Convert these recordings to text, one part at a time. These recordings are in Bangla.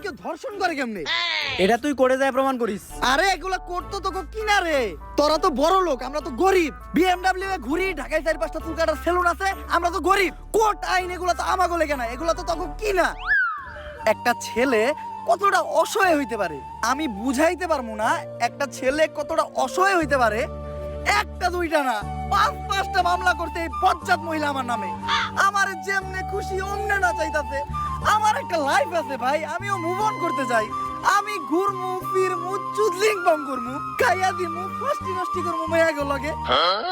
মেয়েকে ধর্ষণ করে কেমনে? এটা তুই করে যায় প্রমাণ করিস। আরে এগুলা করতো তোকে কিনা রে, তোরা তো বড় লোক, আমরা তো গরিব। বিএমডব্লিউ এ ঘুরি, ঢাকায় 4-5টা চুল কাটার সেলুন আছে, আমরা তো গরিব। কোর্ট আইন এগুলা তো আমাগো লেগে না, এগুলা তো তোকে কিনা। একটা ছেলে কতটা অসহায় হইতে পারে আমি বুঝাইতে পারবো না। একটা ছেলে কতটা অসহায় হইতে পারে, একটা দুইটা না 5-5টা মামলা করতে এই বজ্জাত মহিলা আমার নামে। আমার যেমনে খুশি অমনে না চাইতাছে। আমার একটা লাইফ আছে ভাই, আমিও মুভ অন করতে চাই। আমি ঘুরমু ফিরমু চুদলিং বং করমু, খাইয়া দিমু ফষ্টি নষ্টি করমু মেয়াগো লগে।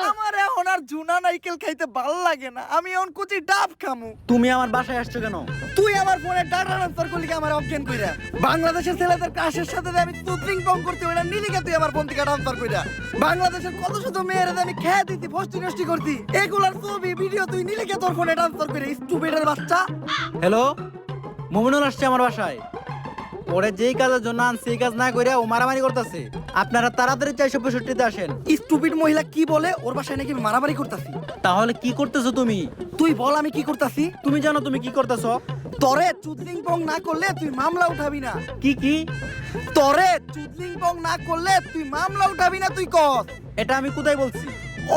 আমার এখন আর জুনা নাইকেল খাইতে ভাল লাগে না, আমি এখন কুচি ডাব খামু। তুমি আমার বাসায় আসছো কেন? তুই আমার ফোনে ডাটা ট্রান্সফার করলি আমার অজ্ঞান কইরা। বাংলাদেশের ছেলেদের ক্রাশের সাথে যে আমি চুদলিং বং করতে ওইটা নিলিকে তুই আমার ফোন থেকে ট্রান্সফার কইরা। বাংলাদেশের কত শত মেয়েরা আমি খেয়ে দিতি ফষ্টি নষ্টি করতি, এগুলার ছবি ভিডিও তুই নিলিকে তোর ফোনে ট্রান্সফার করে স্টুপিডের বাচ্চা। হ্যালো, মুমিনুল আসছে আমার বাসায়। ওরে যেই কাজের জন্য আনছি এই কাজ না কইরা ও মারামারি করতেছে। আপনারা তাড়াতাড়ি 465-তে আসেন। স্টুপিড মহিলা কি বলে ওর বাসায় নাকি আমি মারামারি করতাছি? তাহলে কি করতেছো তুমি? তুই বল আমি কি করতাছি? তুমি জানো তুমি কি করতেছো? তরে চুদলিং পং না করলে তুই মামলা উঠাবি না। কি কি? তরে চুদলিং পং না করলে তুই মামলা উঠাবি না, তুই কর। এটা আমি কোথায় বলছি?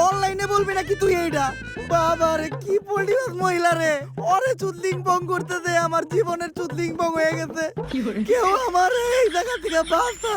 অনলাইনে বলবি নাকি তুই এইটা? বাবা রে কি পল্টিবাস মহিলা রে, ওরে চুদলিং পং করতে দে, আমার জীবনের চুদলিং পং হয়ে গেছে। কেউ আমার এই জায়গা থেকে বাঁচা।